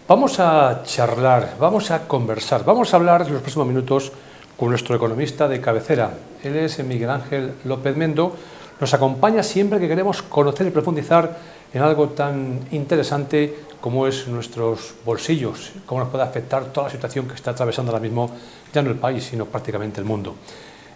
Vamos a charlar, vamos a conversar, vamos a hablar en los próximos minutos con nuestro economista de cabecera. Él es Miguel Ángel López Mendo. Nos acompaña siempre que queremos conocer y profundizar en algo tan interesante como es nuestros bolsillos, cómo nos puede afectar toda la situación que está atravesando ahora mismo ya no el país, sino prácticamente el mundo.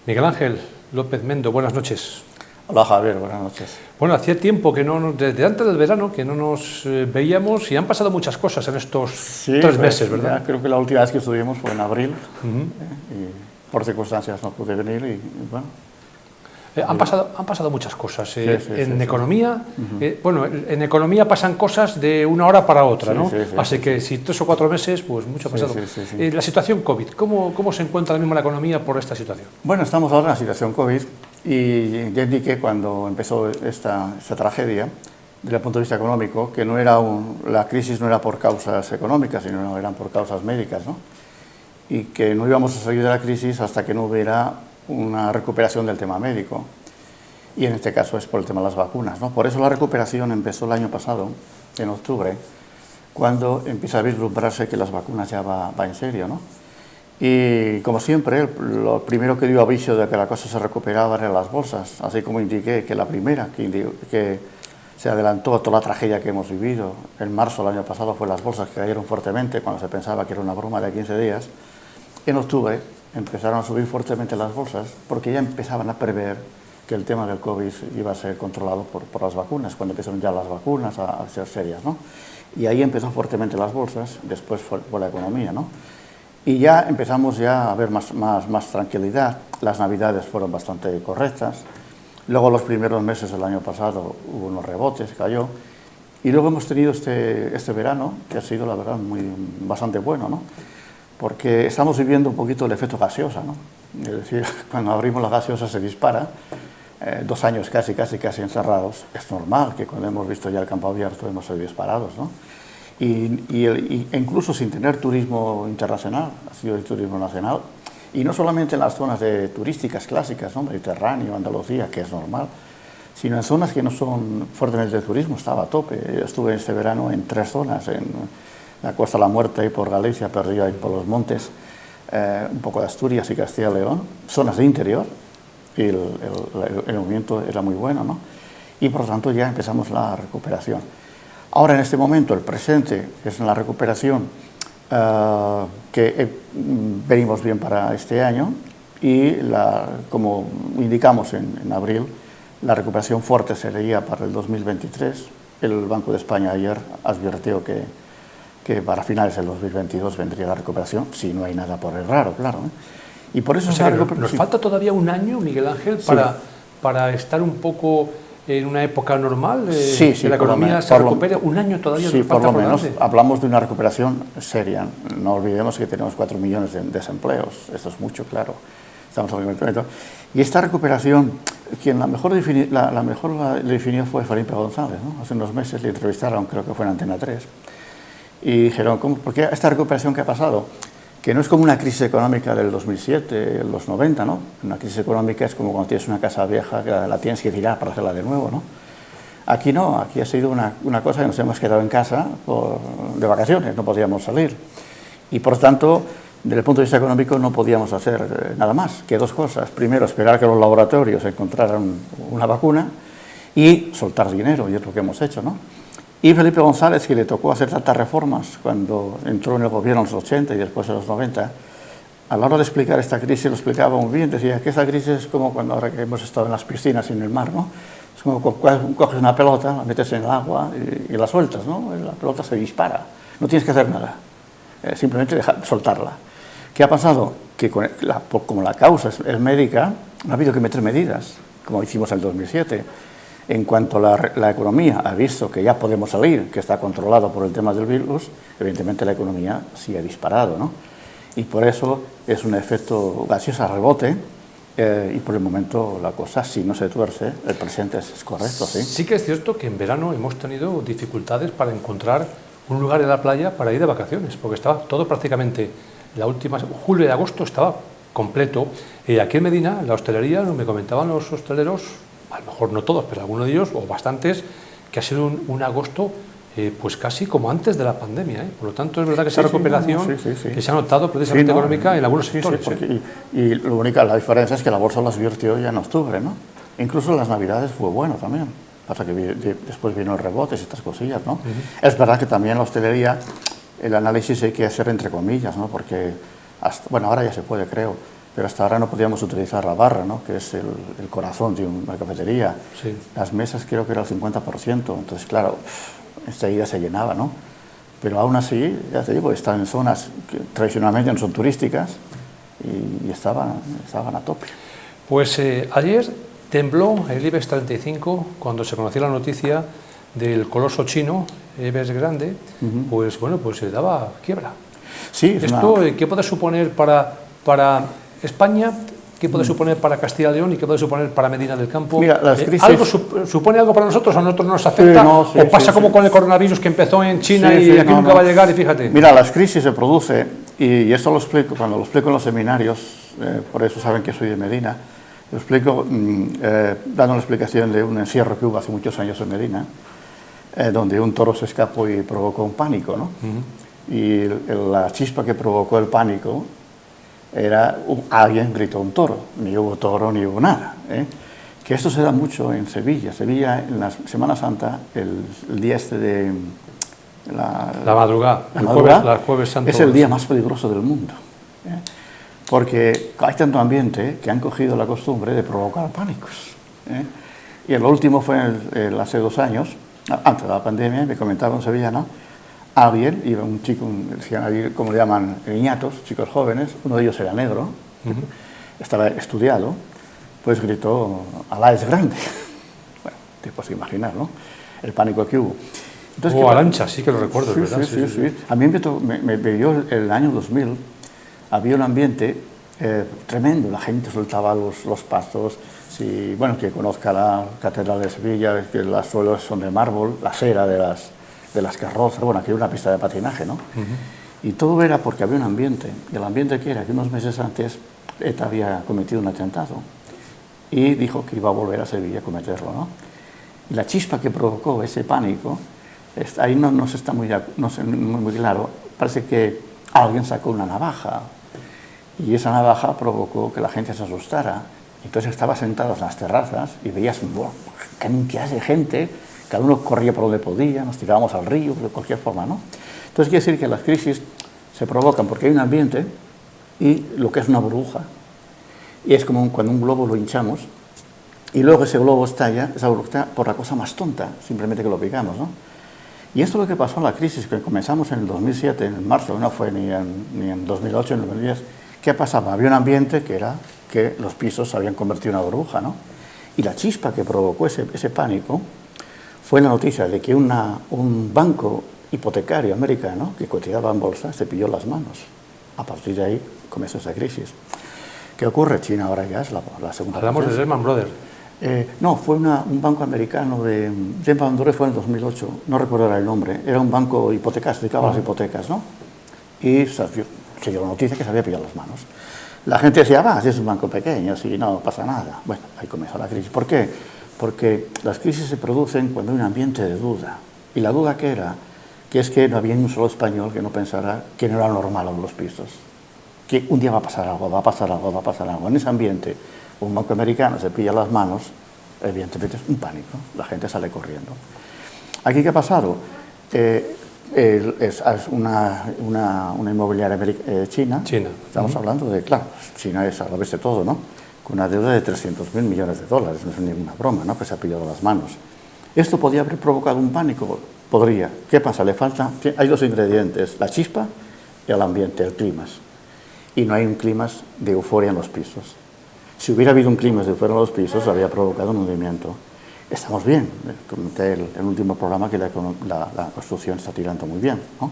Miguel Ángel López Mendo, buenas noches. Hola Javier, buenas noches. Bueno, hacía tiempo que desde antes del verano, que no nos veíamos y han pasado muchas cosas en estos 3 meses, ¿verdad? Creo que la última vez que estuvimos fue en abril, y por circunstancias no pude venir y bueno. Han pasado muchas cosas. En sí. economía, bueno, en economía pasan cosas de una hora para otra, ¿no? Así que si 3 o 4 meses, pues mucho ha pasado. La situación COVID, ¿cómo se encuentra ahora mismo la economía por esta situación? Bueno, estamos ahora en la situación COVID y ya indiqué cuando empezó esta tragedia, desde el punto de vista económico, que no era la crisis no era por causas económicas, sino eran por causas médicas, ¿no? Y que no íbamos a salir de la crisis hasta que no hubiera una recuperación del tema médico, y en este caso es por el tema de las vacunas, ¿no? Por eso la recuperación empezó el año pasado, en octubre, cuando empieza a vislumbrarse que las vacunas ya va en serio, ¿no? Y como siempre, lo primero que dio aviso de que la cosa se recuperaba eran las bolsas, así como indiqué que la primera que se adelantó a toda la tragedia que hemos vivido en marzo del año pasado fue las bolsas que cayeron fuertemente cuando se pensaba que era una broma de 15 días. En octubre empezaron a subir fuertemente las bolsas porque ya empezaban a prever que el tema del COVID iba a ser controlado por las vacunas, cuando empezaron ya las vacunas a ser serias, ¿no? Y ahí empezó fuertemente las bolsas, después fue la economía, ¿no? Y ya empezamos a ver más tranquilidad. Las navidades fueron bastante correctas. Luego los primeros meses del año pasado hubo unos rebotes, cayó. Y luego hemos tenido este verano, que ha sido la verdad bastante bueno, ¿no? Porque estamos viviendo un poquito el efecto gaseosa, ¿no? Es decir, cuando abrimos la gaseosa se dispara, 2 años casi encerrados, es normal que cuando hemos visto ya el campo abierto hemos sido disparados, ¿no? E incluso sin tener turismo internacional, ha sido el turismo nacional, y no solamente en las zonas turísticas clásicas, ¿no? Mediterráneo, Andalucía, que es normal, sino en zonas que no son fuertemente de turismo, estaba a tope. Yo estuve este verano en 3 zonas, en la Costa de la Muerte y por Galicia, perdido ahí por los montes, un poco de Asturias y Castilla y León, zonas de interior, y el movimiento era muy bueno, ¿no? Y por lo tanto ya empezamos la recuperación. Ahora en este momento, el presente, que es la recuperación, que venimos bien para este año, y como indicamos en abril, la recuperación fuerte sería para el 2023. El Banco de España ayer advirtió que para finales del 2022 vendría la recuperación, si no hay nada por el raro, claro, ¿eh? Y por eso nos falta todavía un año, Miguel Ángel, para estar un poco en una época normal, que la economía se recupere. Un año todavía nos falta. Por lo menos hablamos de una recuperación seria. No olvidemos que tenemos 4 millones de desempleos, esto es mucho, claro. Estamos hablando. Y esta recuperación, quien la mejor la definió fue Felipe González, ¿no? Hace unos meses le entrevistaron, creo que fue en Antena 3, y dijeron, ¿por qué esta recuperación que ha pasado? Que no es como una crisis económica del 2007, los 90, ¿no? Una crisis económica es como cuando tienes una casa vieja que la tienes que tirar para hacerla de nuevo, ¿no? Aquí no, aquí ha sido una cosa que nos hemos quedado en casa de vacaciones, no podíamos salir. Y por tanto, desde el punto de vista económico no podíamos hacer nada más que 2 cosas. Primero, esperar que los laboratorios encontraran una vacuna y soltar dinero, y es lo que hemos hecho, ¿no? Y Felipe González, que le tocó hacer tantas reformas cuando entró en el gobierno en los 80 y después en los 90, a la hora de explicar esta crisis lo explicaba muy bien. Decía que esta crisis es como cuando ahora que hemos estado en las piscinas y en el mar, ¿no? Es como coges una pelota, la metes en el agua y la sueltas, ¿no? La pelota se dispara, no tienes que hacer nada, simplemente soltarla. ¿Qué ha pasado? Que como la causa es médica, no ha habido que meter medidas, como hicimos en el 2007. En cuanto la economía ha visto que ya podemos salir, que está controlado por el tema del virus, evidentemente la economía sí ha disparado, ¿no? Y por eso es un efecto gaseoso rebote, y por el momento la cosa, si no se tuerce, el presente es correcto, ¿sí? Sí que es cierto que en verano hemos tenido dificultades para encontrar un lugar en la playa para ir de vacaciones, porque estaba todo prácticamente, julio y agosto estaba completo. Aquí en Medina, la hostelería, me comentaban los hosteleros, a lo mejor no todos, pero algunos de ellos, o bastantes, que ha sido un agosto pues casi como antes de la pandemia. Por lo tanto, es verdad que esa Sí, recuperación sí. que se ha notado precisamente económica en algunos Sí, sectores. porque, y lo única, la diferencia es que la bolsa las virtió ya en octubre, ¿no? Incluso las navidades fue bueno también. Pasa que después vino el rebote y estas cosillas, ¿no? Es verdad que también la hostelería, el análisis hay que hacer entre comillas, ¿no? Porque, bueno, ahora ya se puede, creo, pero hasta ahora no podíamos utilizar la barra, ¿no? Que es el corazón de una cafetería. Sí. Las mesas creo que era el 50%, entonces, claro, enseguida se llenaba, ¿no? Pero aún así, ya te digo, están en zonas que tradicionalmente no son turísticas y estaban a tope. Pues ayer tembló el IBEX 35 cuando se conoció la noticia del coloso chino, Evergrande, pues bueno, pues se daba quiebra. Sí, ¿Esto qué puede suponer para España? ¿Qué puede suponer para Castilla y León y qué puede suponer para Medina del Campo? Mira, las crisis... ¿Algo supone algo para nosotros? ¿A nosotros nos afecta? Sí, ¿O pasa como con el coronavirus que empezó en China y aquí nunca va a llegar? Y fíjate. Mira, las crisis se producen, y esto lo explico, cuando lo explico en los seminarios, por eso saben que soy de Medina, lo explico dando una explicación de un encierro que hubo hace muchos años en Medina, donde un toro se escapó y provocó un pánico, ¿no? Y la chispa que provocó el pánico era alguien gritó un toro, ni hubo toro ni hubo nada. Que esto se da mucho en Sevilla. Sevilla, en la Semana Santa, el día este de la madrugada, la jueves santo, es el día más peligroso del mundo. Porque hay tanto ambiente que han cogido la costumbre de provocar pánicos. Y el último fue hace 2 años, antes de la pandemia, me comentaba un sevillano, alguien, iba un chico, como le llaman, niñatos, chicos jóvenes, uno de ellos era negro, estaba estudiado, pues gritó, Alá es grande. Bueno, te puedes imaginar, ¿no? El pánico que hubo. Entonces, Arancha, sí que lo recuerdo, ¿verdad? Sí. A mí me vio el año 2000, había un ambiente tremendo, la gente soltaba los pasos, bueno, que conozca la Catedral de Sevilla, que los suelos son de mármol, la cera de las carrozas, bueno, aquí hay una pista de patinaje, ¿no? Y todo era porque había un ambiente, y el ambiente que era que unos meses antes ETA había cometido un atentado y dijo que iba a volver a Sevilla a cometerlo, ¿no? Y la chispa que provocó ese pánico, ahí no se está muy claro, parece que alguien sacó una navaja y esa navaja provocó que la gente se asustara. Entonces estaba sentados en las terrazas y veías cantidad de gente, cada uno corría por donde podía, nos tirábamos al río, de cualquier forma, ¿no? Entonces quiere decir que las crisis se provocan porque hay un ambiente y lo que es una burbuja. Y es como cuando un globo lo hinchamos y luego ese globo estalla, esa burbuja por la cosa más tonta, simplemente que lo picamos, ¿no? Y esto es lo que pasó en la crisis, que comenzamos en el 2007, en marzo, no fue ni en 2008, en 2010. ¿Qué pasaba? Había un ambiente que era que los pisos se habían convertido en una burbuja, ¿no? Y la chispa que provocó ese pánico fue la noticia de que un banco hipotecario americano que cotizaba en bolsa se pilló las manos. A partir de ahí comenzó esa crisis. ¿Qué ocurre? China ahora ya es la segunda. Hablamos de Lehman Brothers. No, fue un banco americano de Lehman Brothers, fue en el 2008, no recuerdo ahora el nombre, era un banco hipotecario, se dedicaba a las hipotecas, ¿no? Y se dio la noticia que se había pillado las manos. La gente decía, si es un banco pequeño, si no pasa nada. Bueno, ahí comenzó la crisis. ¿Por qué? Porque las crisis se producen cuando hay un ambiente de duda. ¿Y la duda qué era? Que es que no había ni un solo español que no pensara que no era normal los pisos. Que un día va a pasar algo, va a pasar algo. En ese ambiente, un banco americano se pilla las manos, evidentemente es un pánico, la gente sale corriendo. ¿Aquí qué ha pasado? Es una inmobiliaria china. Estamos hablando de, claro, China es a la vez de todo, ¿no? Con una deuda de 300.000 millones de dólares, no es ninguna broma, ¿no? Que se ha pillado las manos. ¿Esto podría haber provocado un pánico? Podría. ¿Qué pasa? Le falta, hay 2 ingredientes, la chispa y el ambiente, el clima. Y no hay un clima de euforia en los pisos. Si hubiera habido un clima de euforia en los pisos, habría provocado un hundimiento. Estamos bien, comenté en el último programa que la construcción está tirando muy bien, ¿no?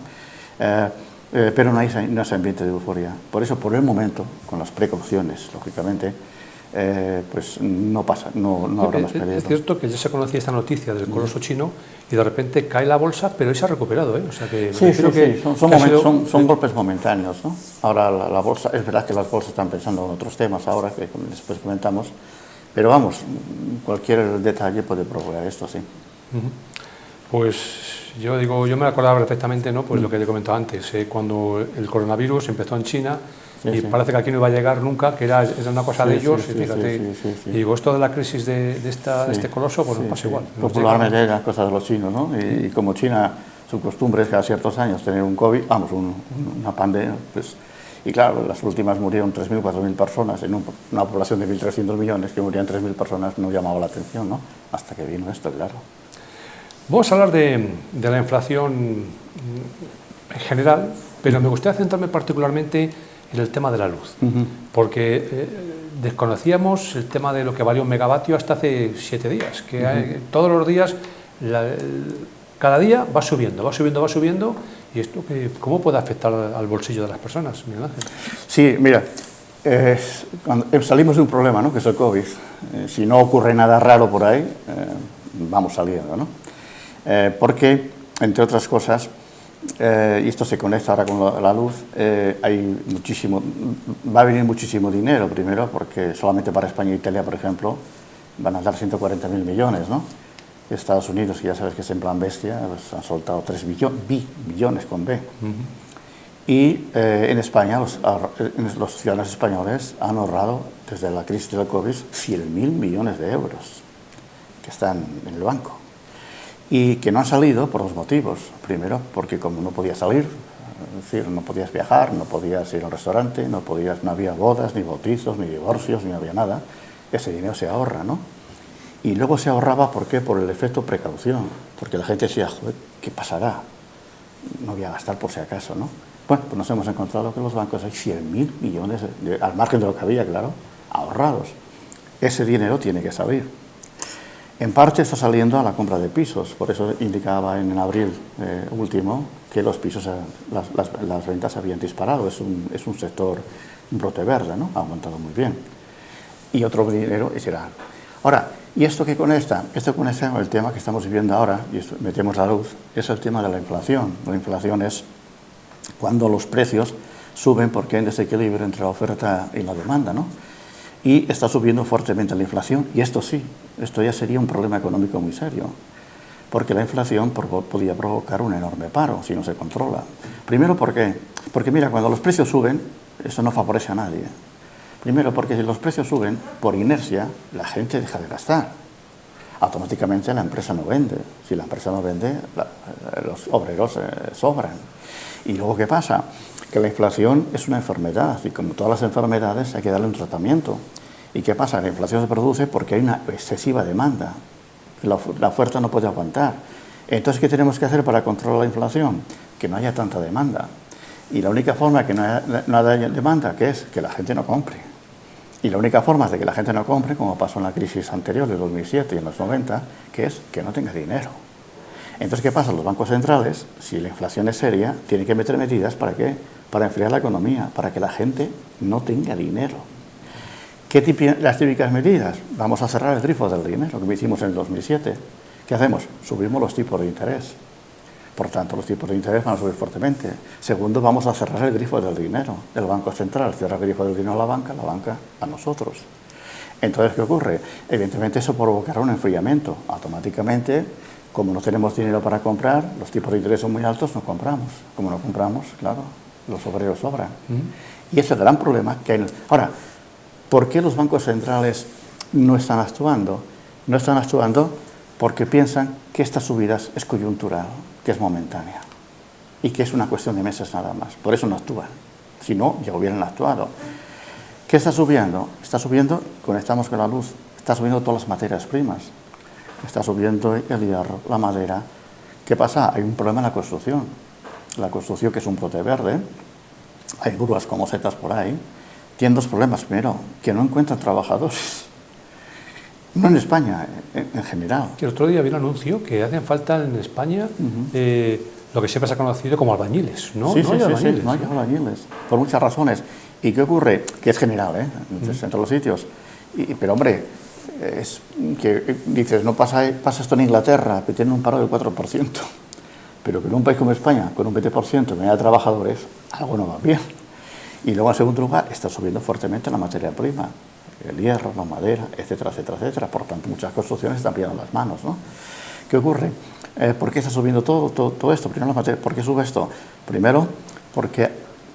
Pero no hay ese ambiente de euforia. Por eso, por el momento, con las precauciones, lógicamente, pues no pasa, no habrá más peligro. Es cierto que ya se conocía esta noticia del coloso chino y de repente cae la bolsa, pero hoy se ha recuperado, ¿eh? O sea que son golpes momentáneos, ¿no? Ahora la bolsa, es verdad que las bolsas están pensando en otros temas ahora, que después comentamos, pero vamos, cualquier detalle puede provocar esto, sí. Pues yo digo, yo me acordaba perfectamente, ¿no? Pues lo que te he comentado antes, cuando el coronavirus empezó en China y parece que aquí no iba a llegar nunca, que era una cosa de ellos, y fíjate, y digo, esto de la crisis de este coloso, pues nos pasa igual. Popularmente era cosa de los chinos, ¿no? Y como China, su costumbre es cada ciertos años tener un COVID, vamos, una pandemia, pues, y claro, las últimas murieron 3.000, 4.000 personas, en una población de 1.300 millones, que morían 3.000 personas, no llamaba la atención, ¿no? Hasta que vino esto, claro. Vamos a hablar de la inflación en general, pero me gustaría centrarme particularmente en el tema de la luz, porque desconocíamos el tema de lo que valía un megavatio hasta hace 7 días, que todos los días, cada día va subiendo, y esto ¿cómo puede afectar al bolsillo de las personas, Miguel Ángel? Sí, mira, cuando salimos de un problema, ¿no?, que es el COVID, si no ocurre nada raro por ahí, vamos saliendo, ¿no? Porque, entre otras cosas, y esto se conecta ahora con la luz, va a venir muchísimo dinero, primero porque solamente para España e Italia, por ejemplo, van a dar 140.000 millones, ¿no? Estados Unidos, que ya sabes que es en plan bestia, pues han soltado 3 billones con B. Y en España, los ciudadanos españoles han ahorrado, desde la crisis del COVID, 100.000 millones de euros, que están en el banco. Y que no han salido por dos motivos. Primero, porque como no podías salir, es decir, no podías viajar, no podías ir al restaurante, no había bodas, ni bautizos, ni divorcios, ni había nada, ese dinero se ahorra, ¿no? Y luego se ahorraba, ¿por qué? Por el efecto precaución, porque la gente decía, joder, ¿qué pasará? No voy a gastar por si acaso, ¿no? Bueno, pues nos hemos encontrado que en los bancos hay 100.000 millones, al margen de lo que había, claro, ahorrados. Ese dinero tiene que salir. En parte está saliendo a la compra de pisos, por eso indicaba en abril último que los pisos, las ventas habían disparado, es un sector, un brote verde, ¿no? Ha aumentado muy bien. Y otro dinero será. Ahora, ¿y esto qué conecta? Esto conecta con el tema que estamos viviendo ahora, y esto, metemos la luz, es el tema de la inflación. La inflación es cuando los precios suben porque hay un desequilibrio entre la oferta y la demanda, ¿no? Y está subiendo fuertemente la inflación, y esto sí, esto ya sería un problema económico muy serio, porque la inflación podría provocar un enorme paro si no se controla. Primero, ¿por qué? Porque mira, cuando los precios suben, eso no favorece a nadie. Primero, porque si los precios suben, por inercia, la gente deja de gastar. Automáticamente la empresa no vende. Si la empresa no vende, los obreros sobran. Y luego, ¿qué pasa? Que la inflación es una enfermedad, y como todas las enfermedades hay que darle un tratamiento. ¿Y qué pasa? La inflación se produce porque hay una excesiva demanda. La oferta no puede aguantar. Entonces, ¿qué tenemos que hacer para controlar la inflación? Que no haya tanta demanda. Y la única forma que no haya demanda, que es que la gente no compre. Y la única forma de que la gente no compre, como pasó en la crisis anterior de 2007 y en los 90, que es que no tenga dinero. Entonces, ¿qué pasa? Los bancos centrales, si la inflación es seria, tienen que meter medidas ¿para qué? Para enfriar la economía, para que la gente no tenga dinero. Las típicas medidas? Vamos a cerrar el grifo del dinero, como hicimos en el 2007. ¿Qué hacemos? Subimos los tipos de interés. Por tanto, los tipos de interés van a subir fuertemente. Segundo, vamos a cerrar el grifo del dinero. El Banco Central cierra el grifo del dinero a la banca a nosotros. Entonces, ¿qué ocurre? Evidentemente eso provocará un enfriamiento. Automáticamente, como no tenemos dinero para comprar, los tipos de interés son muy altos, no compramos. Como no compramos, claro, los obreros sobran. Y ese es el gran problema que hay. Ahora, ¿por qué los bancos centrales no están actuando? No están actuando porque piensan que estas subidas es coyuntural, que es momentánea y que es una cuestión de meses nada más. Por eso no actúan. Si no, ya hubieran actuado. ¿Qué está subiendo? Está subiendo, conectamos con la luz, está subiendo todas las materias primas. Está subiendo el hierro, la madera. ¿Qué pasa? Hay un problema en la construcción. La construcción, que es un brote verde, hay grúas como setas por ahí, tienen dos problemas. Primero, que no encuentran trabajadores. No en España, en general. El otro día vi un anuncio que hacen falta en España lo que siempre se ha conocido como albañiles, ¿no? Sí, no hay albañiles, por muchas razones. ¿Y qué ocurre? Que es general, entre los sitios. Pero hombre, es que dices, no pasa esto en Inglaterra, que tiene un paro del 4%, pero que en un país como España, con un 20% de trabajadores, algo no va bien. Y luego, en segundo lugar, está subiendo fuertemente la materia prima, el hierro, la madera, etcétera, etcétera, etcétera. Por tanto, muchas construcciones están pillando las manos, ¿no? ¿Qué ocurre? ¿Por qué está subiendo todo esto? Primero, ¿por qué sube esto? Primero, porque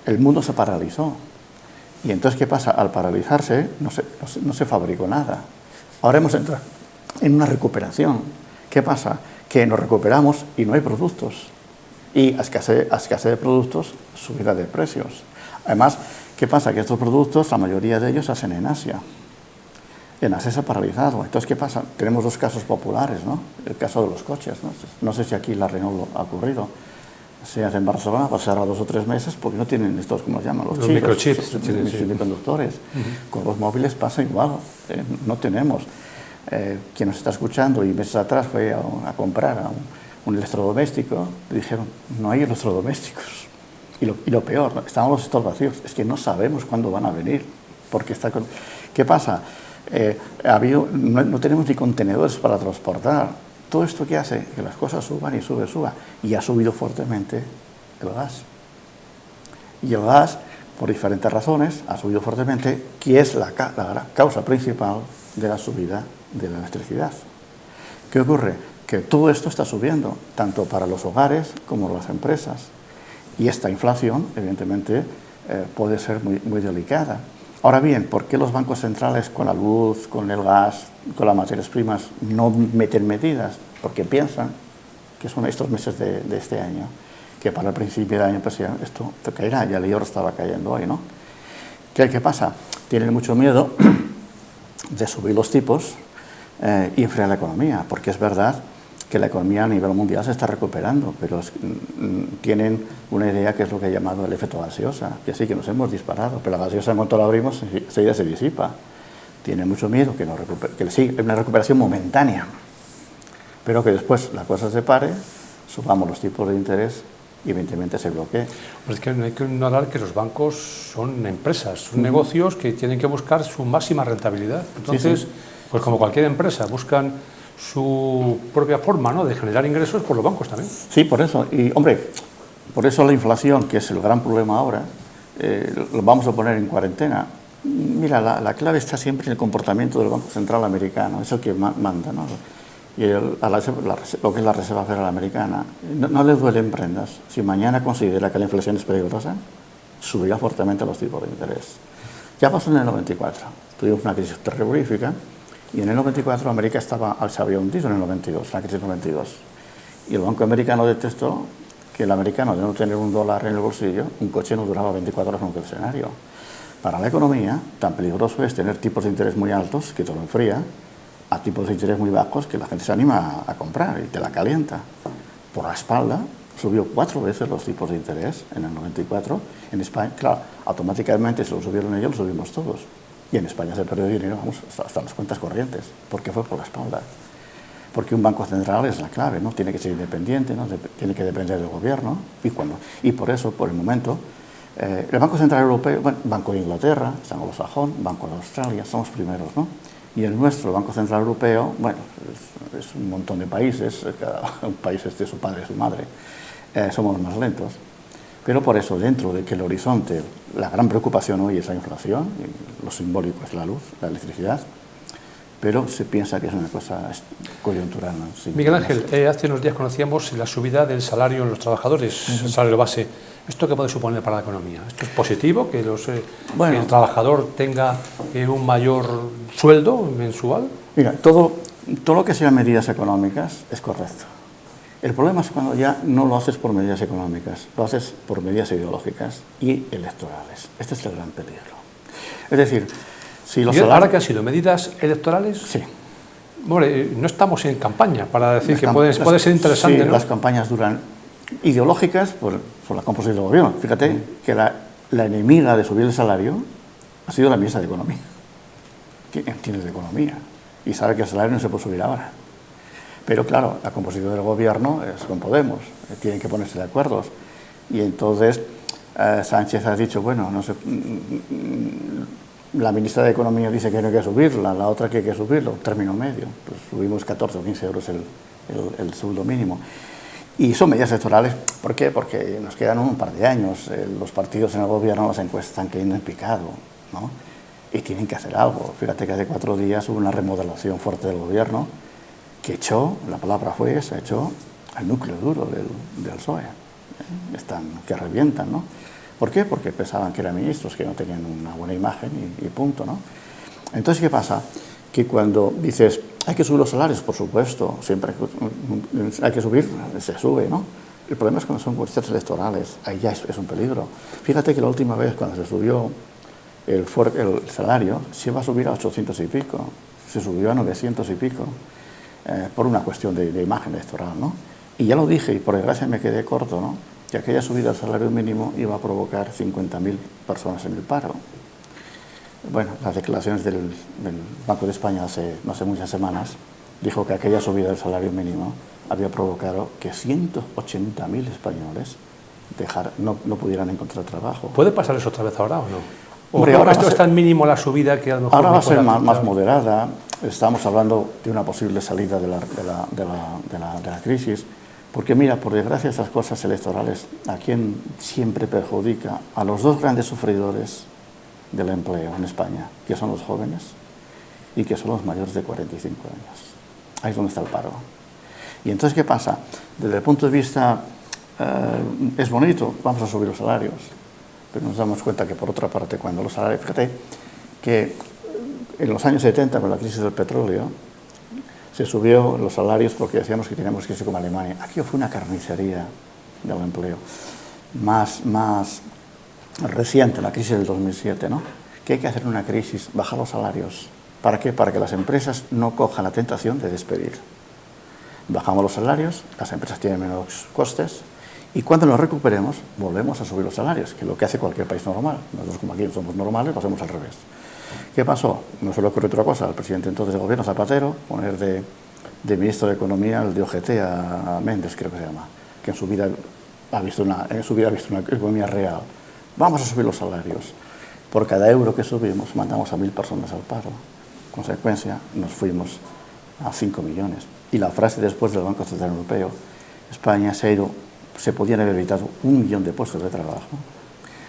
el mundo se paralizó. Y entonces, ¿qué pasa? Al paralizarse, no se fabricó nada. Ahora hemos entrado en una recuperación. ¿Qué pasa? Que nos recuperamos y no hay productos. Y a escasez de productos, subida de precios. Además, ¿qué pasa? Que estos productos, la mayoría de ellos se hacen en Asia. En Asia se ha paralizado. Entonces, ¿qué pasa? Tenemos dos casos populares, ¿no? El caso de los coches, ¿no? No sé si aquí la Renault ha ocurrido. Se hace en Barcelona, pasará 2 o 3 meses porque no tienen estos, ¿cómo se llaman? Los microchips. Los semiconductores. Con los móviles pasa igual. No tenemos. Quien nos está escuchando y meses atrás fue a comprar un electrodoméstico, le dijeron, no hay electrodomésticos. Y lo peor, ¿no? Estaban los stores vacíos. Es que no sabemos cuándo van a venir. Porque ¿Qué pasa? No tenemos ni contenedores para transportar. Todo esto que hace que las cosas suban y suban. Y ha subido fuertemente el gas. Y el gas, por diferentes razones, ha subido fuertemente, que es la causa principal de la subida de la electricidad. ¿Qué ocurre? Que todo esto está subiendo, tanto para los hogares como las empresas. Y esta inflación, evidentemente, puede ser muy delicada. Ahora bien, ¿por qué los bancos centrales con la luz, con el gas, con las materias primas no meten medidas? Porque piensan que son estos meses de este año, que para el principio del año pues esto caerá, ya el euro estaba cayendo hoy, ¿no? ¿Qué pasa? Tienen mucho miedo de subir los tipos y enfriar la economía, porque es verdad que la economía a nivel mundial se está recuperando, pero tienen una idea que es lo que he llamado el efecto gaseosa, que sí, que nos hemos disparado, pero la gaseosa en cuanto la abrimos, enseguida se disipa. Tienen mucho miedo que sí, es una recuperación momentánea, pero que después la cosa se pare, subamos los tipos de interés y evidentemente se bloquee. Pues es que no hay que ignorar que los bancos son empresas, son negocios que tienen que buscar su máxima rentabilidad. Entonces, sí. Pues como cualquier empresa, buscan su propia forma, ¿no?, de generar ingresos por los bancos también. Sí, por eso. Y, hombre, por eso la inflación, que es el gran problema ahora, lo vamos a poner en cuarentena. Mira, la clave está siempre en el comportamiento del Banco Central americano, es el que manda, ¿no? Y lo que es la Reserva Federal Americana, no le duelen prendas. Si mañana considera que la inflación es peligrosa, subirá fuertemente los tipos de interés. Ya pasó en el 94, tuvimos una crisis terrorífica, y en el 94 América se había hundido en el 92, la crisis 92. Y el Banco Americano detectó que el americano, de no tener $1 en el bolsillo, un coche no duraba 24 horas en un concesionario. Para la economía, tan peligroso es tener tipos de interés muy altos, que te lo enfría, a tipos de interés muy bajos, que la gente se anima a comprar y te la calienta. Por la espalda, subió 4 veces los tipos de interés en el 94. En España, claro, automáticamente se lo subieron ellos, lo subimos todos. Y en España se perdió dinero, vamos, hasta las cuentas corrientes, porque fue por la espalda. Porque un banco central es la clave, ¿no? Tiene que ser independiente, ¿no? Tiene que depender del gobierno. Y por eso, por el momento, el Banco Central Europeo, bueno, Banco de Inglaterra, San Anglosajón, Banco de Australia, son los primeros, ¿no? Y el nuestro, el Banco Central Europeo, bueno, es un montón de países, cada país es de su padre y su madre, somos más lentos. Pero por eso, dentro de que el horizonte, la gran preocupación hoy es la inflación, lo simbólico es la luz, la electricidad, pero se piensa que es una cosa coyuntural, ¿no? Sí. Miguel Ángel, hace unos días conocíamos la subida del salario en los trabajadores, el salario base. ¿Esto qué puede suponer para la economía? ¿Esto es positivo, que el trabajador tenga un mayor sueldo mensual? Mira, todo lo que sean medidas económicas es correcto. El problema es cuando ya no lo haces por medidas económicas, lo haces por medidas ideológicas y electorales. Este es el gran peligro. Es decir, si los salarios... ¿Ahora que han sido medidas electorales? Sí. Bueno, no estamos en campaña para decir que puede ser interesante, sí, ¿no? Las campañas duran ideológicas por la composición del gobierno. Fíjate que la enemiga de subir el salario ha sido la ministra de Economía, que entiende de economía y sabe que el salario no se puede subir ahora. Pero claro, la composición del gobierno es con Podemos, tienen que ponerse de acuerdo. Y entonces Sánchez ha dicho, bueno, no sé, la ministra de Economía dice que no hay que subirla, la otra que hay que subirlo, término medio. Pues subimos 14 o 15 euros el sueldo mínimo. Y son medidas electorales, ¿por qué? Porque nos quedan un par de años, los partidos en el gobierno, las encuestas están cayendo en picado, ¿no? Y tienen que hacer algo. Fíjate que hace 4 días hubo una remodelación fuerte del gobierno, que echó, la palabra fue esa, echó al núcleo duro del PSOE, que revientan, ¿no? ¿Por qué? Porque pensaban que eran ministros, que no tenían una buena imagen y punto, ¿no? Entonces, ¿qué pasa? Que cuando dices, hay que subir los salarios, por supuesto, siempre hay que subir, se sube, ¿no? El problema es cuando son cuestiones electorales, ahí ya es un peligro. Fíjate que la última vez cuando se subió el salario, se iba a subir a 800 y pico, se subió a 900 y pico, por una cuestión de imagen electoral, ¿no? Y ya lo dije, y por desgracia me quedé corto, ¿no? Que aquella subida al salario mínimo iba a provocar 50.000 personas en el paro. Bueno, las declaraciones del Banco de España no hace muchas semanas dijo que aquella subida del salario mínimo había provocado que 180.000 españoles no pudieran encontrar trabajo. ¿Puede pasar eso otra vez ahora o no? Hombre, ahora esto es tan mínimo la subida que a lo mejor... Ahora va a ser más moderada. Estamos hablando de una posible salida de la crisis. Porque mira, por desgracia, estas cosas electorales, ¿a quién siempre perjudica? A los dos grandes sufridores del empleo en España, que son los jóvenes y que son los mayores de 45 años. Ahí es donde está el paro. Y entonces, ¿qué pasa? Desde el punto de vista, es bonito, vamos a subir los salarios, pero nos damos cuenta que por otra parte, cuando los salarios, fíjate que en los años 70, con la crisis del petróleo, se subió los salarios porque decíamos que teníamos que ser como Alemania. Aquí fue una carnicería del empleo. Más reciente, la crisis del 2007, ¿no? ¿Qué hay que hacer en una crisis? Bajar los salarios. ¿Para qué? Para que las empresas no cojan la tentación de despedir. Bajamos los salarios, las empresas tienen menos costes y cuando nos recuperemos volvemos a subir los salarios, que es lo que hace cualquier país normal. Nosotros como aquí no somos normales, lo hacemos al revés. ¿Qué pasó? No se le ocurrió otra cosa al presidente entonces del gobierno, Zapatero, poner de ministro de Economía el de OGT a Méndez, creo que se llama, que en su vida ha visto una economía real. Vamos a subir los salarios. Por cada euro que subimos, mandamos a 1.000 personas al paro. En consecuencia, nos fuimos a 5 millones. Y la frase después del Banco Central Europeo, España se podían haber evitado 1 millón de puestos de trabajo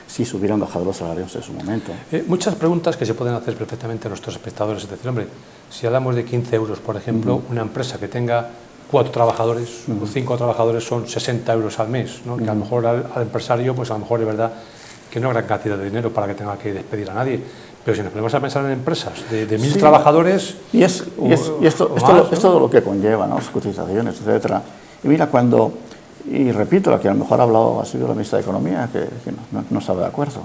si se hubieran bajado los salarios en su momento. Muchas preguntas que se pueden hacer perfectamente a nuestros espectadores. Es decir, hombre, si hablamos de 15 euros, por ejemplo, una empresa que tenga 4 trabajadores o 5 trabajadores son 60 euros al mes, ¿no? Que a lo mejor al empresario, pues a lo mejor es verdad que no hay gran cantidad de dinero para que tenga que despedir a nadie. Pero si nos ponemos a pensar en empresas de 1.000 trabajadores... Y esto todo lo que conlleva, ¿no? Sus cotizaciones, etcétera. Y mira, y repito, la que a lo mejor ha sido la ministra de Economía, que no estaba de acuerdo.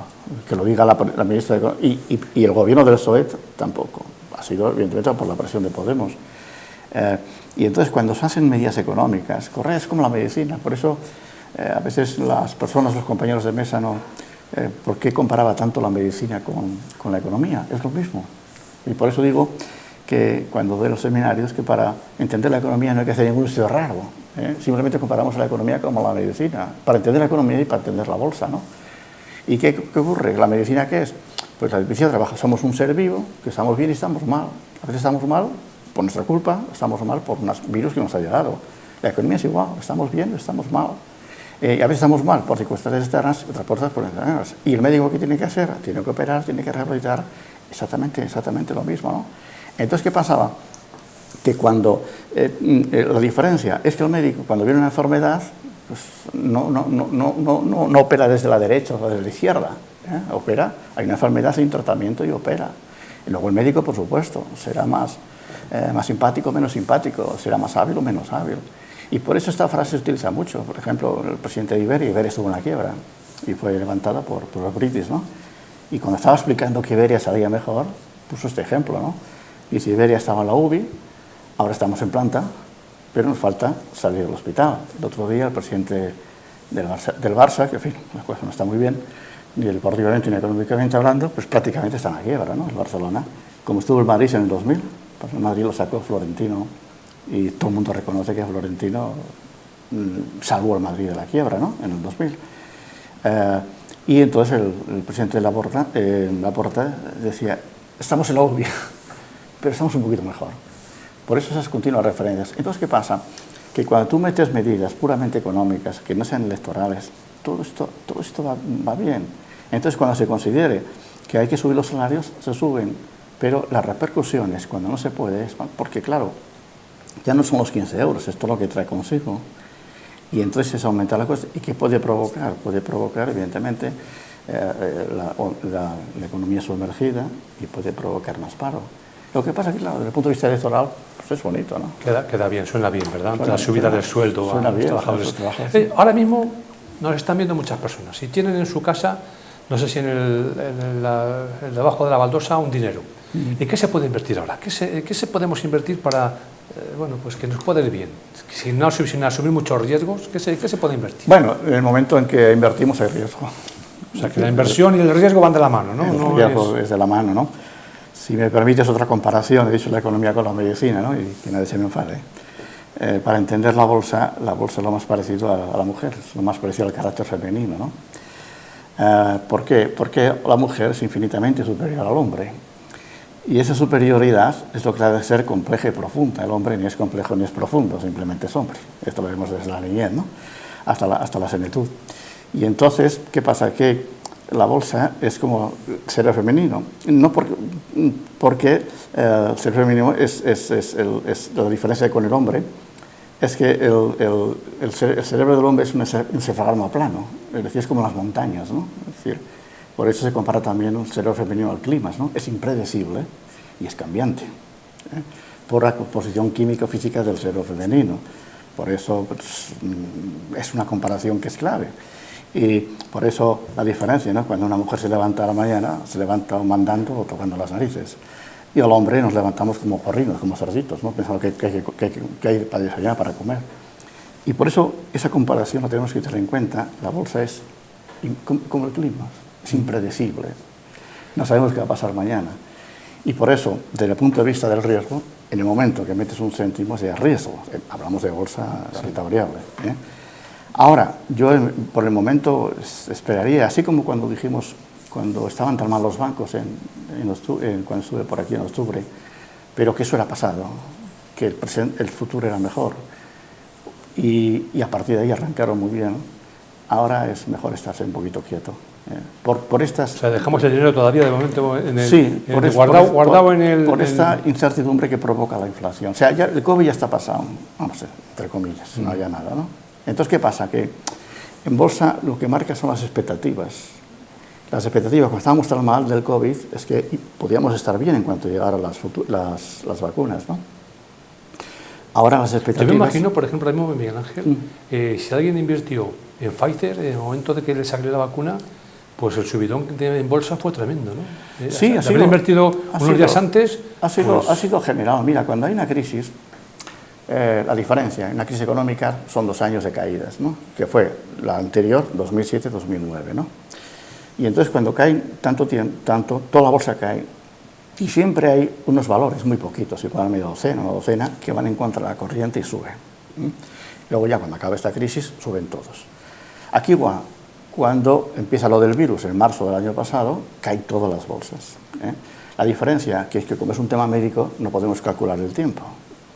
Que lo diga la ministra de Economía. Y el gobierno del PSOE tampoco. Ha sido, evidentemente, por la presión de Podemos. Y entonces, cuando se hacen medidas económicas, es como la medicina. Por eso, a veces las personas, los compañeros de mesa, ¿por qué comparaba tanto la medicina con la economía? Es lo mismo. Y por eso digo que cuando doy los seminarios, que para entender la economía no hay que hacer ningún estudio raro. Simplemente comparamos la economía como la medicina, para entender la economía y para entender la bolsa, ¿no? ¿Y qué ocurre? ¿La medicina qué es? Pues la medicina trabaja, somos un ser vivo, que estamos bien y estamos mal. A veces estamos mal por nuestra culpa, estamos mal por un virus que nos ha llegado. La economía es igual, estamos bien, estamos mal. Y a veces estamos mal por circunstancias externas, otras cosas por internas. Y el médico, ¿qué tiene que hacer? Tiene que operar, tiene que rehabilitar, exactamente lo mismo, ¿no? Entonces, ¿qué pasaba? Que cuando la diferencia es que el médico, cuando viene una enfermedad, pues no opera desde la derecha o desde la izquierda, opera, hay una enfermedad sin tratamiento y opera. Y luego el médico, por supuesto, será más simpático o menos simpático, será más hábil o menos hábil. Y por eso esta frase se utiliza mucho. Por ejemplo, el presidente de Iberia estuvo en la quiebra y fue levantada por los british, ¿no? Y cuando estaba explicando que Iberia salía mejor, puso este ejemplo, ¿no? Y si Iberia estaba en la UBI, ahora estamos en planta, pero nos falta salir del hospital. El otro día el presidente del Barça, que en fin, la cosa no está muy bien, ni deportivamente ni económicamente hablando, pues prácticamente está en la quiebra, ¿no? El Barcelona, como estuvo el Madrid en el 2000, pues el Madrid lo sacó Florentino y todo el mundo reconoce que Florentino salvó al Madrid de la quiebra, ¿no? En el 2000. Y entonces el presidente de Laporta decía, estamos en la UBI, pero estamos un poquito mejor. Por eso esas continuas referencias. Entonces, ¿qué pasa? Que cuando tú metes medidas puramente económicas, que no sean electorales, todo esto va bien. Entonces, cuando se considere que hay que subir los salarios, se suben. Pero las repercusiones, cuando no se puede, es porque, claro, ya no son los 15 euros, esto es lo que trae consigo. Y entonces es aumentar la cuesta. ¿Y qué puede provocar? Puede provocar, evidentemente, la economía sumergida y puede provocar más paro. Lo que pasa es que, claro, desde el punto de vista electoral, pues es bonito, ¿no? Queda bien, suena bien, ¿verdad? Ante la subida del sueldo a los trabajadores. Ahora mismo nos están viendo muchas personas. Si tienen en su casa, no sé si debajo de la baldosa, un dinero. ¿En qué se puede invertir ahora? ¿Qué se podemos invertir para bueno, pues que nos pueda ir bien? Sin asumir muchos riesgos, ¿qué se puede invertir? Bueno, en el momento en que invertimos hay riesgo. O sea, que la inversión y el riesgo van de la mano, ¿no? El riesgo es de la mano, ¿no? Si me permites otra comparación, he dicho la economía con la medicina, ¿no? Y que nadie se me enfade. Para entender la bolsa es lo más parecido a la mujer, es lo más parecido al carácter femenino, ¿no? ¿Por qué? Porque la mujer es infinitamente superior al hombre. Y esa superioridad es lo que ha de ser compleja y profunda. El hombre ni es complejo ni es profundo, simplemente es hombre. Esto lo vemos desde la niñez, ¿no? Hasta la senectud. Y entonces, ¿qué pasa? Que la bolsa es como ser femenino. No porque el ser femenino es la diferencia con el hombre, es que el cerebro del hombre es un encefalograma plano, es decir, es como las montañas, ¿no? Es decir, por eso se compara también el cerebro femenino al clima, ¿no? Es impredecible y es cambiante, por la composición químico-física del cerebro femenino. Por eso pues, es una comparación que es clave. Y por eso la diferencia, ¿no? Cuando una mujer se levanta a la mañana, se levanta mandando o tocando las narices. Y al hombre nos levantamos como porrinos, como cerditos, ¿no? Pensando que hay para desayunar, para comer. Y por eso esa comparación la tenemos que tener en cuenta. La bolsa es como el clima, es impredecible. No sabemos qué va a pasar mañana. Y por eso, desde el punto de vista del riesgo, en el momento que metes un céntimo es riesgo. Hablamos de bolsa renta variable. Ahora, yo por el momento esperaría, así como cuando dijimos, cuando estaban tan mal los bancos, cuando estuve por aquí en octubre, pero que eso era pasado, que el futuro era mejor. Y a partir de ahí arrancaron muy bien. Ahora es mejor estarse un poquito quieto. Por estas... O sea, dejamos el dinero todavía de momento en el, sí, guardado en el... Por esta incertidumbre que provoca la inflación. O sea, ya el COVID ya está pasado, vamos a ver, entre comillas, no haya nada, ¿no? Entonces, ¿qué pasa? Que en bolsa lo que marca son las expectativas. Las expectativas, cuando estábamos tan mal del COVID, es que podíamos estar bien en cuanto llegaran las vacunas, ¿no? Ahora las expectativas... Yo me imagino, por ejemplo, ahora mismo, Miguel Ángel, si alguien invirtió en Pfizer, en el momento de que le salió la vacuna, pues el subidón en bolsa fue tremendo, ¿no? Sí, ha sido... invertido unos días antes... Ha sido general. Mira, cuando hay una crisis, la diferencia en la crisis económica son 2 años de caídas, ¿no? Que fue la anterior, 2007-2009, ¿no? Y entonces cuando caen tanto, toda la bolsa cae, y siempre hay unos valores, muy poquitos, igual media docena, una docena, que van en contra de la corriente y suben. Luego ya cuando acaba esta crisis, suben todos. Aquí igual, cuando empieza lo del virus, en marzo del año pasado, caen todas las bolsas. La diferencia que es que como es un tema médico, no podemos calcular el tiempo.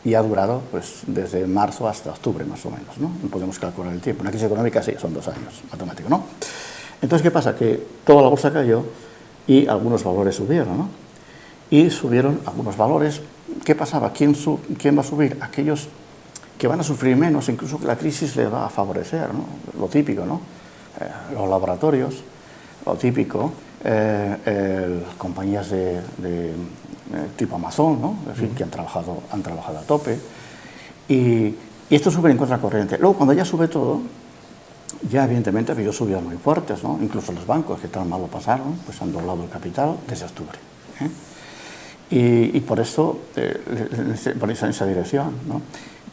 Y ha durado pues, desde marzo hasta octubre, más o menos, ¿no? No podemos calcular el tiempo. Una crisis económica sí, son 2 años, matemático, ¿no? Entonces, ¿qué pasa? Que toda la bolsa cayó y algunos valores subieron, ¿no? Y subieron algunos valores. ¿Qué pasaba? ¿Quién va a subir? Aquellos que van a sufrir menos, incluso que la crisis les va a favorecer, ¿no? Lo típico, ¿no? Los laboratorios, lo típico, compañías de tipo Amazon, ¿no? En fin, que han trabajado a tope. Y esto sube en contracorriente. Luego, cuando ya sube todo, ya evidentemente ha habido subidas muy fuertes, ¿no? Incluso los bancos que tan mal lo pasaron, pues han doblado el capital desde octubre. Y por eso, por esa dirección, ¿no?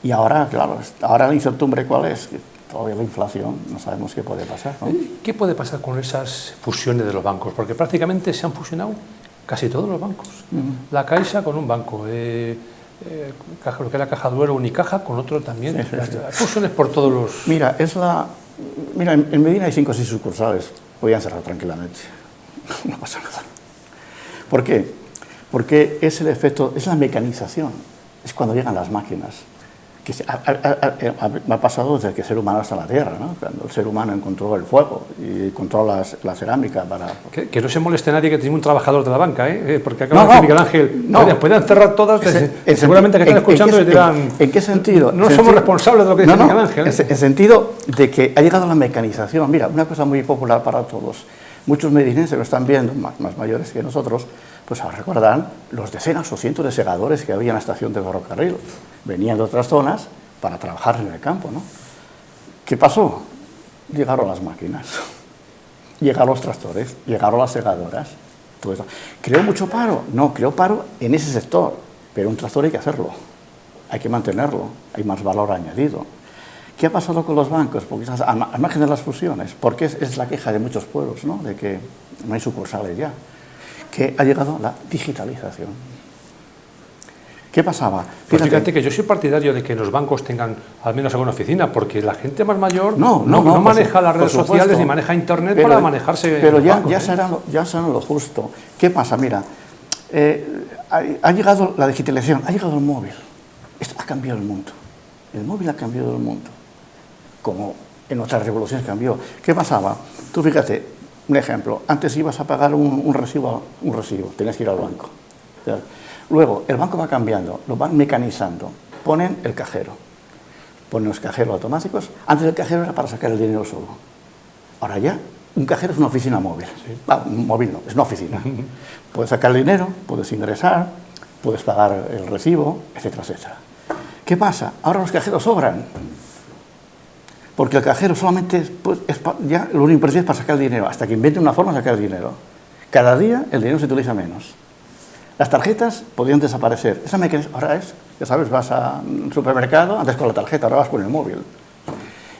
Y ahora, claro, ahora la incertidumbre, ¿cuál es? Que todavía la inflación, no sabemos qué puede pasar, ¿no? ¿Qué puede pasar con esas fusiones de los bancos? Porque prácticamente se han fusionado casi todos los bancos. La Caixa con un banco, lo que era Caja Duero, Unicaja con otro también. Sí. Fusiones por todos los... Mira, en Medina hay 5 o 6 sucursales, podían cerrar tranquilamente, no pasa nada. ¿Por qué? Porque es el efecto, es la mecanización, es cuando llegan las máquinas. me ha pasado desde que el ser humano está en la Tierra, ¿no? Cuando el ser humano encontró el fuego y encontró la cerámica para... Que no se moleste nadie que tiene un trabajador de la banca, ¿eh? Porque acaba de decir Miguel Ángel, pueden cerrar todas, seguramente que están escuchando y dirán... ¿En qué sentido? No somos responsables de lo que dice Miguel Ángel. En sentido de que ha llegado la mecanización. Mira, una cosa muy popular para todos. Muchos medinenses lo están viendo, más mayores que nosotros, pues ahora recordarán los decenas o cientos de segadores que había en la estación de ferrocarril. Venían de otras zonas para trabajar en el campo, ¿no? ¿Qué pasó? Llegaron las máquinas, llegaron los tractores, llegaron las segadoras, todo eso. ¿Creó mucho paro? No, creó paro en ese sector, pero un tractor hay que hacerlo, hay que mantenerlo, hay más valor añadido. ¿Qué ha pasado con los bancos? Porque al margen de las fusiones, porque es la queja de muchos pueblos, ¿no? De que no hay sucursales ya, que ha llegado la digitalización. ¿Qué pasaba? Pues fíjate que yo soy partidario de que los bancos tengan al menos alguna oficina, porque la gente más mayor no maneja las redes sociales ni maneja internet para manejarse. Pero ya será lo justo. ¿Qué pasa? Mira, ha llegado la digitalización, ha llegado el móvil. Esto ha cambiado el mundo. El móvil ha cambiado el mundo. Como en otras revoluciones cambió. ¿Qué pasaba? Tú fíjate, un ejemplo. Antes ibas a pagar un recibo, tenías que ir al banco. Luego, el banco va cambiando, lo van mecanizando, ponen el cajero, ponen los cajeros automáticos. Antes el cajero era para sacar el dinero solo. Ahora ya, un cajero es una oficina móvil. Sí. Un móvil no, es una oficina. Puedes sacar el dinero, puedes ingresar, puedes pagar el recibo, etcétera, etcétera. ¿Qué pasa? Ahora los cajeros sobran. Porque el cajero solamente ya lo único que es para sacar el dinero, hasta que invente una forma de sacar el dinero. Cada día el dinero se utiliza menos. Las tarjetas podrían desaparecer. Esa mecanismo ahora es, ya sabes, vas a un supermercado, antes con la tarjeta, ahora vas con el móvil.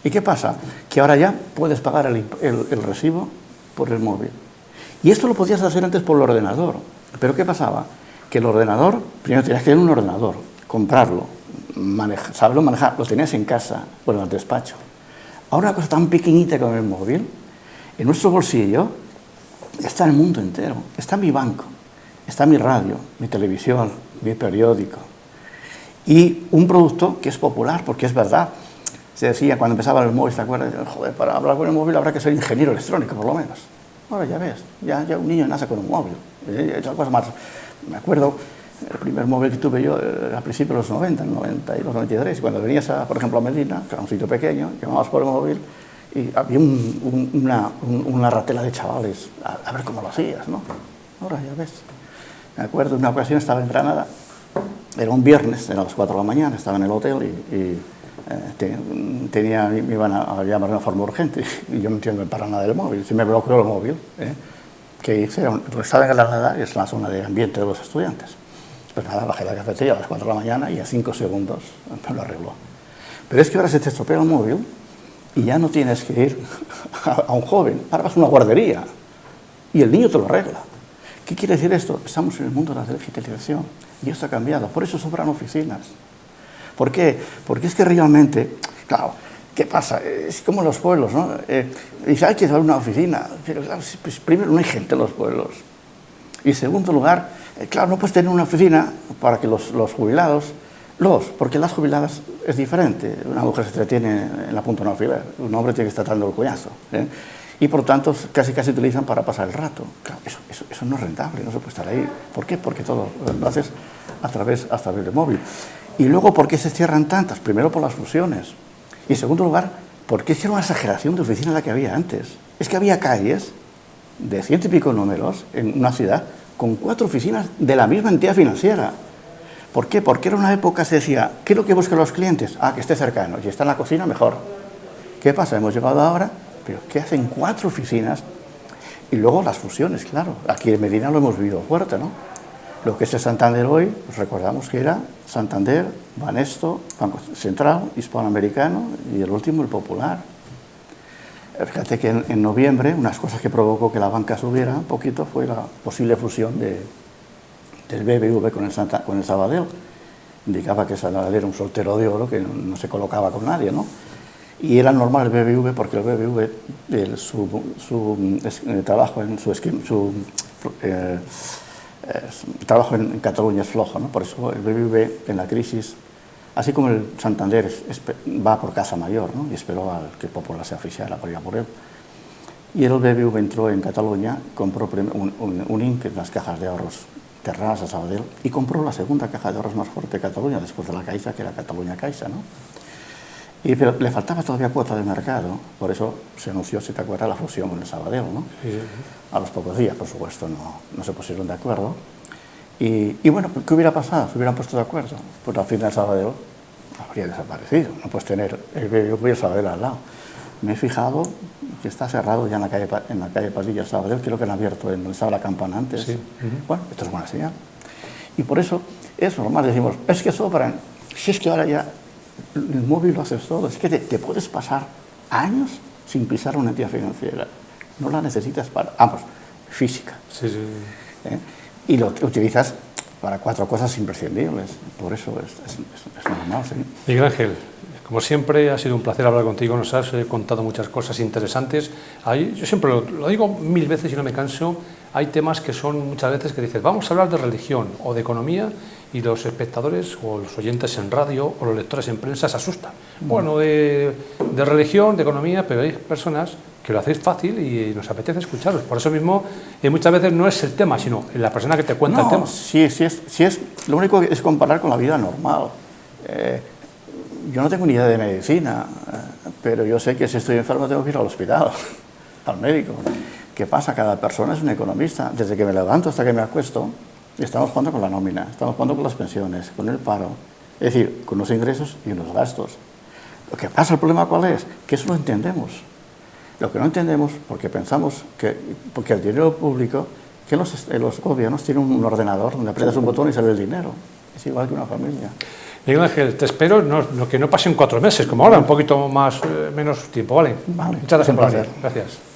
¿Y qué pasa? Que ahora ya puedes pagar el recibo por el móvil. Y esto lo podías hacer antes por el ordenador. Pero ¿qué pasaba? Que el ordenador, primero tenías que tener un ordenador, comprarlo, saberlo manejar, lo tenías en casa o en el despacho. Ahora una cosa tan pequeñita como el móvil, en nuestro bolsillo, está el mundo entero, está mi banco. Está mi radio, mi televisión, mi periódico. Y un producto que es popular, porque es verdad. Se decía cuando empezaba el móvil, ¿te acuerdas? Joder, para hablar con el móvil habrá que ser ingeniero electrónico, por lo menos. Ahora ya ves, ya un niño nace con un móvil. Cosa más. Me acuerdo, el primer móvil que tuve yo a principios de los 90, 92, 93, cuando venías, por ejemplo, a Medina, que era un sitio pequeño, llamabas por el móvil, y había una ratela de chavales, a ver cómo lo hacías, ¿no? Ahora ya ves. Me acuerdo, una ocasión estaba en Granada, era un viernes, era las 4 de la mañana, estaba en el hotel y me iban a llamar de una forma urgente y yo no entiendo para nada del móvil, se me bloqueó el móvil, que hice, estaba en Granada y es la zona de ambiente de los estudiantes. Pues nada, bajé la cafetería a las 4 de la mañana y a 5 segundos me lo arregló. Pero es que ahora se te estropea el móvil y ya no tienes que ir a un joven, ahora vas a una guardería y el niño te lo arregla. ¿Qué quiere decir esto? Estamos en el mundo de la digitalización y esto ha cambiado, por eso sobran oficinas. ¿Por qué? Porque es que realmente, claro, ¿qué pasa? Es como en los pueblos, ¿no? Dice, hay que hacer una oficina, pero claro, pues primero no hay gente en los pueblos. Y en segundo lugar, claro, no puedes tener una oficina para que los jubilados, porque las jubiladas es diferente. Una mujer se entretiene en la punta de un alfiler, un hombre tiene que estar dando el coñazo, y por tanto casi utilizan para pasar el rato. Claro, eso no es rentable, no se puede estar ahí. ¿Por qué? Porque todo lo haces a través del móvil. Y luego, ¿por qué se cierran tantas? Primero por las fusiones. Y en segundo lugar, ¿por qué es una exageración de oficina la que había antes? Es que había calles de 100 y pico números en una ciudad con 4 oficinas de la misma entidad financiera. ¿Por qué? Porque era una época, se decía, ¿qué es lo que buscan los clientes? Que esté cercano. Si está en la cocina, mejor. ¿Qué pasa? Hemos llegado ahora... Pero ¿qué hacen 4 oficinas? Y luego las fusiones, claro. Aquí en Medina lo hemos vivido fuerte, ¿no? Lo que es el Santander hoy, pues recordamos que era Santander, Banesto, Banco Central, Hispanoamericano y el último, el Popular. Fíjate que en noviembre, unas cosas que provocó que la banca subiera un poquito fue la posible fusión del BBV con el Sabadell. Indicaba que Sabadell era un soltero de oro que no se colocaba con nadie, ¿no? Y era normal el BBV porque el BBV, su trabajo trabajo en Cataluña es flojo, ¿no? Por eso el BBV en la crisis Así como el Santander va por Casa Mayor, ¿no? Y esperó a que Popular se oficiara por ir a por él. Y el BBV entró en Cataluña, compró un INC, las cajas de ahorros terrenales a Sabadell, y compró la segunda caja de ahorros más fuerte de Cataluña, después de la Caixa, que era Cataluña Caixa, ¿no? Pero le faltaba todavía cuota de mercado, por eso se anunció, si te acuerdas, la fusión con el Sabadell, ¿no? Sí. A los pocos días, por supuesto, no se pusieron de acuerdo. Y bueno, ¿qué hubiera pasado? ¿Se hubieran puesto de acuerdo? Pues al final el Sabadell habría desaparecido, no puedes tener el BBV y el Sabadell al lado. Me he fijado que está cerrado ya en la calle Padilla Sabadell, creo que han abierto en donde estaba la campana antes. Sí. Bueno, esto es buena señal. Y por eso es normal, decimos, es que sobran, si es que ahora ya el móvil lo haces todo, es que te puedes pasar años sin pisar una entidad financiera, no la necesitas para, física. Sí, sí. Y lo utilizas para 4 cosas imprescindibles, por eso es normal. ¿Sí? Miguel Ángel, como siempre, ha sido un placer hablar contigo, nos has contado muchas cosas interesantes. Yo siempre lo digo 1000 veces y no me canso, hay temas que son muchas veces que dices, vamos a hablar de religión o de economía, y los espectadores o los oyentes en radio o los lectores en prensa se asustan. Bueno, de religión, de economía, pero hay personas que lo hacéis fácil y nos apetece escucharos. Por eso mismo, muchas veces no es el tema, sino la persona que te cuenta el tema. Sí, lo único es comparar con la vida normal. Yo no tengo ni idea de medicina, pero yo sé que si estoy enfermo tengo que ir al hospital, al médico. ¿Qué pasa? Cada persona es un economista. Desde que me levanto hasta que me acuesto, estamos jugando con la nómina, estamos jugando con las pensiones, con el paro. Es decir, con los ingresos y los gastos. Lo que pasa, el problema ¿cuál es? Que eso lo entendemos. Lo que no entendemos, porque pensamos porque el dinero público, que los gobiernos tienen un ordenador donde aprietas un botón y sale el dinero. Es igual que una familia. Miguel Ángel, te espero que no pasen 4 meses, como ahora, un poquito más, menos tiempo, ¿vale? Vale. Muchas gracias por venir. Gracias.